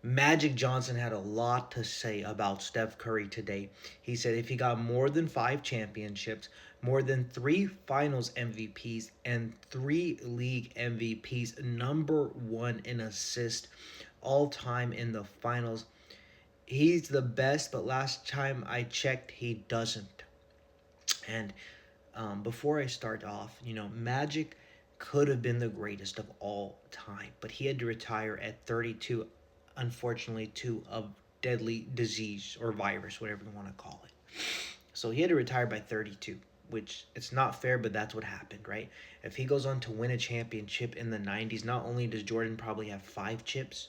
Magic Johnson had a lot to say about Steph Curry today. He said if he got more than 5 championships, more than 3 finals MVPs, and 3 league MVPs, number one in assist all time in the finals, he's the best, but last time I checked, he doesn't. And before I start off, Magic could have been the greatest of all time, but he had to retire at 32, unfortunately, to a deadly disease or virus, whatever you want to call it. So he had to retire by 32, which it's not fair, but that's what happened, right? If he goes on to win a championship in the 90s, not only does Jordan probably have 5 chips,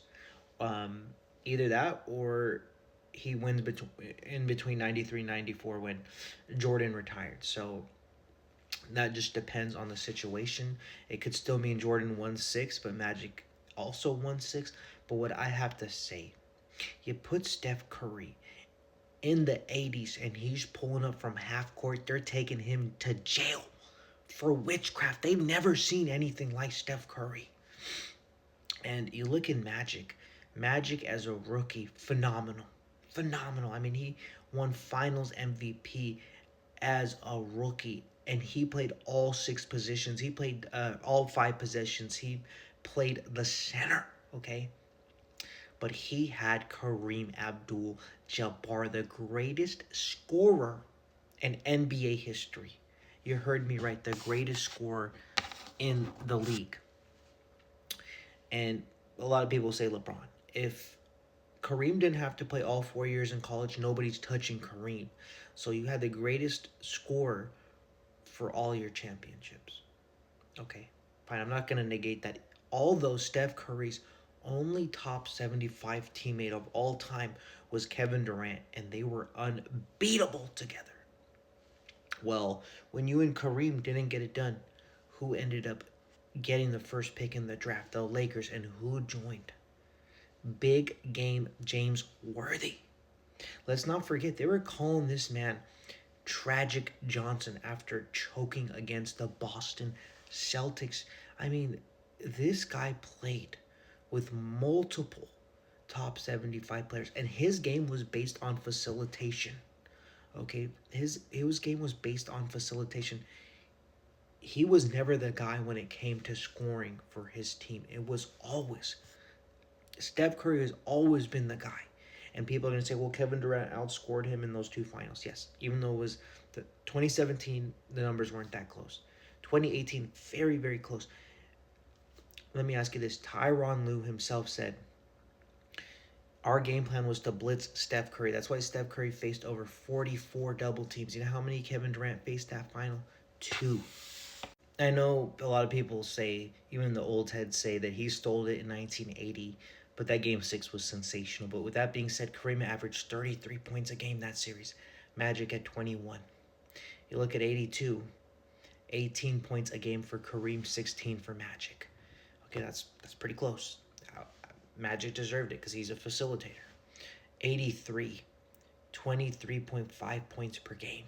um, either that or he wins in between 93 and 94 when Jordan retired. So that just depends on the situation. It could still mean Jordan won 6, but Magic also won 6. But what I have to say, you put Steph Curry in the 80s and he's pulling up from half court. They're taking him to jail for witchcraft. They've never seen anything like Steph Curry. And you look in Magic as a rookie, phenomenal. Phenomenal. I mean, he won finals MVP as a rookie, and he played all 6 positions. He played all 5 possessions. He played the center, okay? But he had Kareem Abdul-Jabbar, the greatest scorer in NBA history. You heard me right, the greatest scorer in the league. And a lot of people say LeBron. If Kareem didn't have to play all 4 years in college, nobody's touching Kareem. So you had the greatest scorer for all your championships. Okay, fine. I'm not going to negate that. Although Steph Curry's only top 75 teammate of all time was Kevin Durant, and they were unbeatable together. Well, when you and Kareem didn't get it done, who ended up getting the first pick in the draft? The Lakers. And who joined? Big game James Worthy. Let's not forget, they were calling this man Tragic Johnson after choking against the Boston Celtics. I mean, this guy played with multiple top 75 players, and his game was based on facilitation. Okay, his game was based on facilitation. He was never the guy when it came to scoring for his team. It was always Steph Curry has always been the guy. And people are going to say, well, Kevin Durant outscored him in those 2 finals. Yes, even though it was the 2017, the numbers weren't that close. 2018, very, very close. Let me ask you this. Tyronn Lue himself said, our game plan was to blitz Steph Curry. That's why Steph Curry faced over 44 double teams. You know how many Kevin Durant faced that final? 2. I know a lot of people say, even the old heads say that he stole it in 1980, but that game 6 was sensational. But with that being said, Kareem averaged 33 points a game that series. Magic at 21. You look at 82, 18 points a game for Kareem, 16 for Magic. Okay, that's pretty close. Magic deserved it because he's a facilitator. 83, 23.5 points per game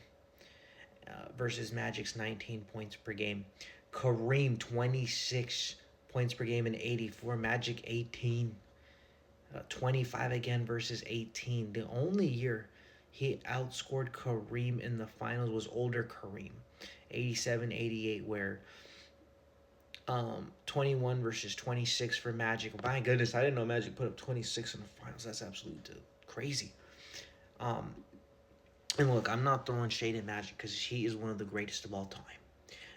versus Magic's 19 points per game. Kareem, 26 points per game in 84. Magic, 18. 25 again versus 18. The only year he outscored Kareem in the finals was older Kareem, 87-88, where 21 versus 26 for Magic. My goodness, I didn't know Magic put up 26 in the finals. That's absolutely crazy. And look, I'm not throwing shade at Magic because he is one of the greatest of all time.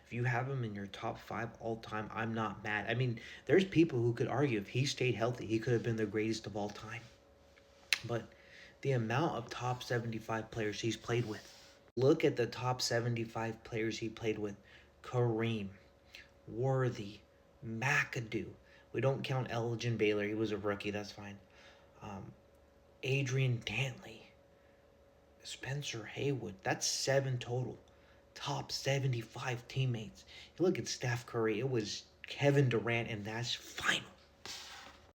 If you have him in your top 5 all time, I'm not mad. I mean, there's people who could argue if he stayed healthy, he could have been the greatest of all time. But the amount of top 75 players he's played with. Look at the top 75 players he played with. Kareem, Worthy, McAdoo. We don't count Elgin Baylor. He was a rookie. That's fine. Adrian Dantley. Spencer Haywood. That's 7 total. Top 75 teammates. You look at Steph Curry. It was Kevin Durant in that final.